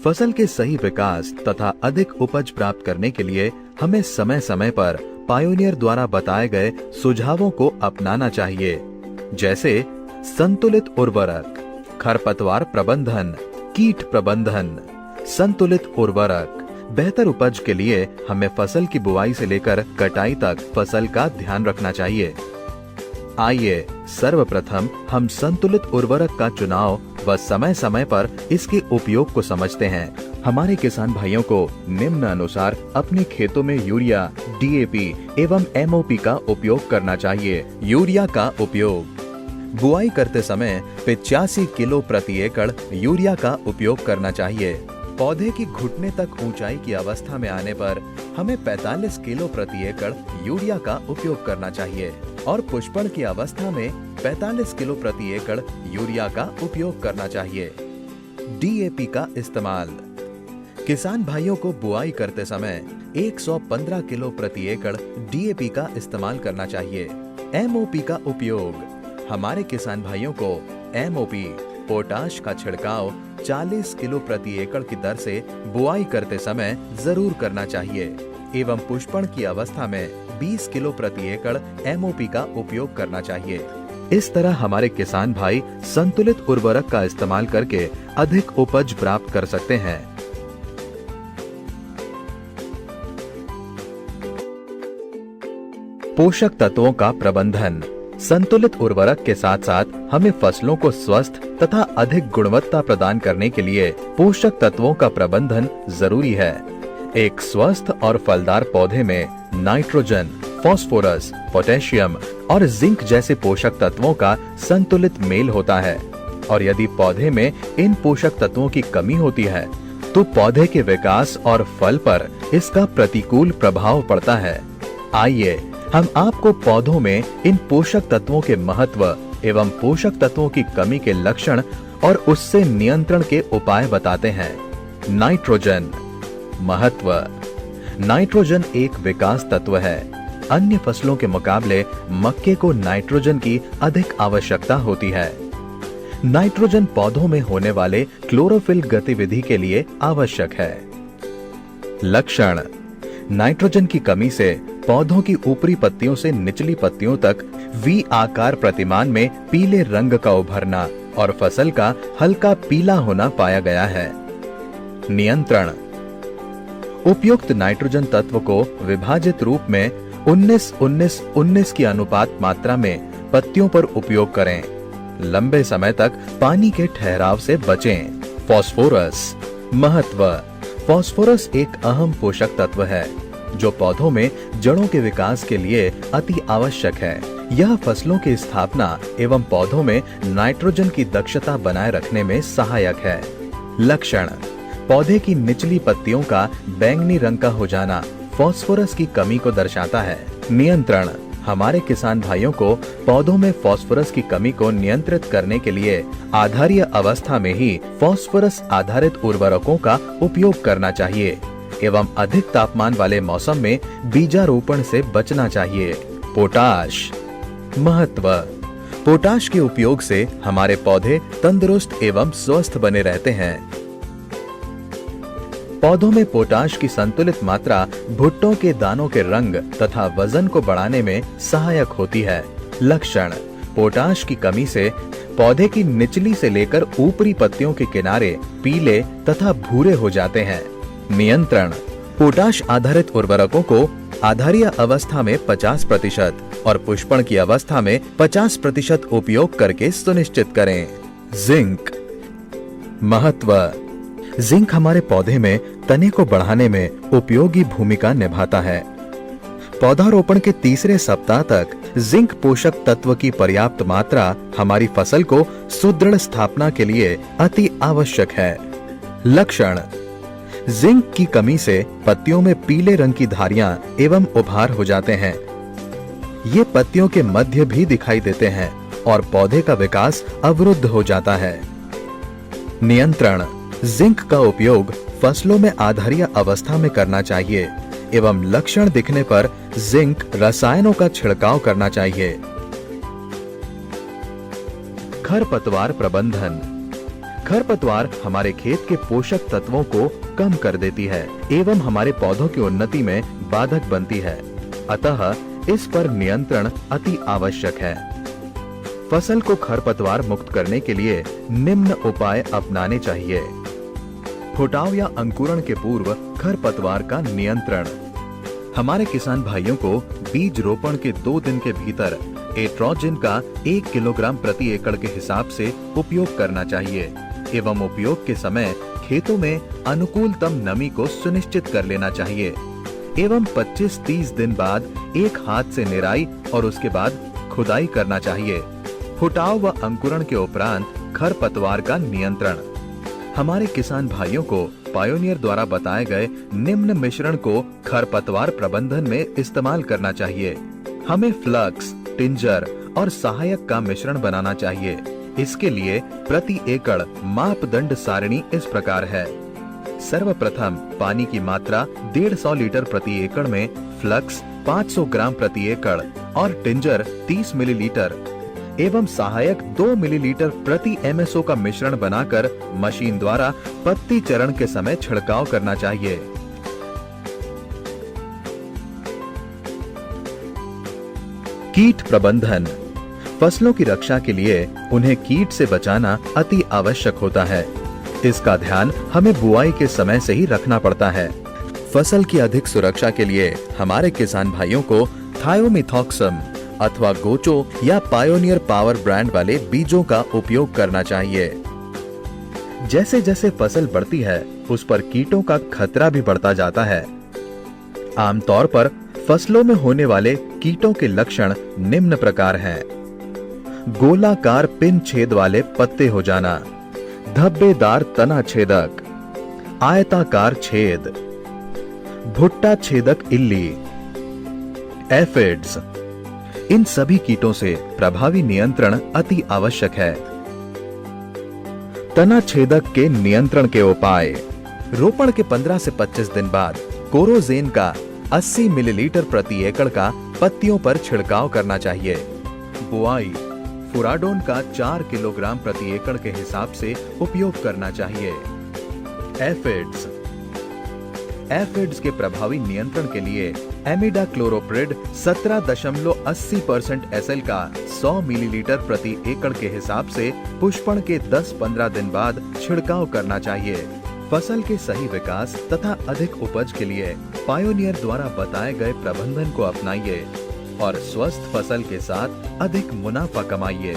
फसल के सही विकास तथा अधिक उपज प्राप्त करने के लिए हमें समय समय पर पायोनियर द्वारा बताए गए सुझावों को अपनाना चाहिए, जैसे संतुलित उर्वरक, खरपतवार प्रबंधन, कीट प्रबंधन। संतुलित उर्वरक बेहतर उपज के लिए हमें फसल की बुआई से लेकर कटाई तक फसल का ध्यान रखना चाहिए। आइए सर्वप्रथम हम संतुलित उर्वरक का चुनाव व समय समय पर इसके उपयोग को समझते हैं। हमारे किसान भाइयों को निम्न अनुसार अपने खेतों में यूरिया, डीएपी एवं एमओपी का उपयोग करना चाहिए। यूरिया का उपयोग बुआई करते समय 85 किलो प्रति एकड़ यूरिया का उपयोग करना चाहिए। पौधे की घुटने तक ऊंचाई की अवस्था में आने पर हमें 45 किलो प्रति एकड़ यूरिया का उपयोग करना चाहिए और पुष्पण की अवस्था में 45 किलो प्रति एकड़ यूरिया का उपयोग करना चाहिए। डीएपी का इस्तेमाल किसान भाइयों को बुआई करते समय 115 किलो प्रति एकड़ डीएपी का इस्तेमाल करना चाहिए। एमओपी का उपयोग हमारे किसान भाइयों को एमओपी पोटाश का छिड़काव 40 किलो प्रति एकड़ की दर से बुआई करते समय जरूर करना चाहिए एवं पुष्पण की अवस्था में 20 किलो प्रति एकड़ एमओपी का उपयोग करना चाहिए। इस तरह हमारे किसान भाई संतुलित उर्वरक का इस्तेमाल करके अधिक उपज प्राप्त कर सकते हैं। पोषक तत्वों का प्रबंधन संतुलित उर्वरक के साथ साथ हमें फसलों को स्वस्थ तथा अधिक गुणवत्ता प्रदान करने के लिए पोषक तत्वों का प्रबंधन जरूरी है। एक स्वस्थ और फलदार पौधे में नाइट्रोजन, फास्फोरस, पोटेशियम और जिंक जैसे पोषक तत्वों का संतुलित मेल होता है और यदि पौधे में इन पोषक तत्वों की कमी होती है तो पौधे के विकास और फल पर इसका प्रतिकूल प्रभाव पड़ता है। आइए हम आपको पौधों में इन पोषक तत्वों के महत्व एवं पोषक तत्वों की कमी के लक्षण और उससे नियंत्रण के उपाय बताते हैं। नाइट्रोजन महत्व नाइट्रोजन एक विकास तत्व है। अन्य फसलों के मुकाबले मक्के को नाइट्रोजन की अधिक आवश्यकता होती है। नाइट्रोजन पौधों में होने वाले क्लोरोफिल गतिविधि के लिए आवश्यक है। लक्षण नाइट्रोजन की कमी से पौधों की ऊपरी पत्तियों से निचली पत्तियों तक वी आकार प्रतिमान में पीले रंग का उभरना और फसल का हल्का पीला होना पाया गया है। नियंत्रण उपयुक्त नाइट्रोजन तत्व को विभाजित रूप में 19-19-19 की अनुपात मात्रा में पत्तियों पर उपयोग करें। लंबे समय तक पानी के ठहराव से बचें। फास्फोरस महत्व फास्फोरस एक अहम पोषक तत्व है जो पौधों में जड़ों के विकास के लिए अति आवश्यक है। यह फसलों की स्थापना एवं पौधों में नाइट्रोजन की दक्षता बनाए रखने में सहायक है। लक्षण पौधे की निचली पत्तियों का बैंगनी रंग का हो जाना फास्फोरस की कमी को दर्शाता है। नियंत्रण हमारे किसान भाइयों को पौधों में फास्फोरस की कमी को नियंत्रित करने के लिए आधारीय अवस्था में ही फास्फोरस आधारित उर्वरकों का उपयोग करना चाहिए एवं अधिक तापमान वाले मौसम में बीजारोपण से बचना चाहिए। पोटाश महत्व पोटाश के उपयोग से हमारे पौधे तंदुरुस्त एवं स्वस्थ बने रहते हैं। पौधों में पोटाश की संतुलित मात्रा भुट्टों के दानों के रंग तथा वजन को बढ़ाने में सहायक होती है। लक्षण पोटाश की कमी से पौधे की निचली से लेकर ऊपरी पत्तियों के किनारे पीले तथा भूरे हो जाते हैं। नियंत्रण पोटाश आधारित उर्वरकों को आधारीय अवस्था में 50% और पुष्पण की अवस्था में 50% उपयोग करके सुनिश्चित करें। जिंक महत्व जिंक हमारे पौधे में तने को बढ़ाने में उपयोगी भूमिका निभाता है। पौधारोपण के तीसरे सप्ताह तक जिंक पोषक तत्व की पर्याप्त मात्रा हमारी फसल को सुदृढ़ स्थापना के लिए अति आवश्यक है। लक्षण जिंक की कमी से पत्तियों में पीले रंग की धारियां एवं उभार हो जाते हैं। ये पत्तियों के मध्य भी दिखाई देते हैं और पौधे का विकास अवरुद्ध हो जाता है। नियंत्रण जिंक का उपयोग फसलों में आधारीय अवस्था में करना चाहिए एवं लक्षण दिखने पर जिंक रसायनों का छिड़काव करना चाहिए। खरपतवार प्रबंधन खरपतवार हमारे खेत के पोषक तत्वों को कम कर देती है एवं हमारे पौधों की उन्नति में बाधक बनती है। अतः इस पर नियंत्रण अति आवश्यक है। फसल को खरपतवार मुक्त करने के लिए निम्न उपाय अपनाने चाहिए। फुटाव या अंकुरण के पूर्व खरपतवार का नियंत्रण। हमारे किसान भाइयों को बीज रोपण के 2 दिन के भीतर एट्रोजिन का 1 किलोग्राम प्रति एकड़ के हिसाब से उपयोग करना चाहिए एवं उपयोग के समय खेतों में अनुकूलतम नमी को सुनिश्चित कर लेना चाहिए एवं 25-30 दिन बाद एक हाथ से निराई और उसके बाद खुदाई करना चाहिए। फुटाव व अंकुरण के उपरांत खरपतवार का नियंत्रण। हमारे किसान भाइयों को पायोनियर द्वारा बताए गए निम्न मिश्रण को खरपतवार प्रबंधन में इस्तेमाल करना चाहिए। हमें फ्लक्स, टिंजर और सहायक का मिश्रण बनाना चाहिए। इसके लिए प्रति एकड़ मापदंड सारणी इस प्रकार है। सर्वप्रथम पानी की मात्रा 150 लीटर प्रति एकड़ में फ्लक्स 500 ग्राम प्रति एकड़ और टिंजर 30 मिलीलीटर एवं सहायक 2 मिलीलीटर प्रति एमएसओ का मिश्रण बनाकर मशीन द्वारा पत्ती चरण के समय छिड़काव करना चाहिए। कीट प्रबंधन। फसलों की रक्षा के लिए उन्हें कीट से बचाना अति आवश्यक होता है। इसका ध्यान हमें बुआई के समय से ही रखना पड़ता है। फसल की अधिक सुरक्षा के लिए हमारे किसान भाइयों को थायोमिथॉक्सम अथवा गोचो या पायोनियर पावर ब्रांड वाले बीजों का उपयोग करना चाहिए। जैसे जैसे फसल बढ़ती है उस पर कीटों का खतरा भी बढ़ता जाता है। आमतौर पर फसलों में होने वाले कीटों के लक्षण निम्न प्रकार हैं। गोलाकार पिन छेद वाले पत्ते हो जाना, धब्बेदार तना छेदक, आयताकार छेद, भुट्टा छेदक इल्ली, एफिड्स। इन सभी कीटों से प्रभावी नियंत्रण अति आवश्यक है। तना छेदक के नियंत्रण के उपाय। रोपण के 15 से 25 दिन बाद कोरोजेन का 80 मिलीलीटर प्रति एकड़ का पत्तियों पर छिड़काव करना चाहिए। बुआई। फुराडोन का 4 किलोग्राम प्रति एकड़ के हिसाब से उपयोग करना चाहिए। एफिड्स। एफिड्स के प्रभावी नियंत्रण के लिए एमिडाक्लोरोप्रिड 17.80% SL का 100 मिलीलीटर प्रति एकड़ के हिसाब से पुष्पण के 10-15 दिन बाद छिड़काव करना चाहिए। फसल के सही विकास तथा अधिक उपज के लिए पायोनियर द्वारा बताए गए प्रबंधन को अपनाइए और स्वस्थ फसल के साथ अधिक मुनाफा कमाइए।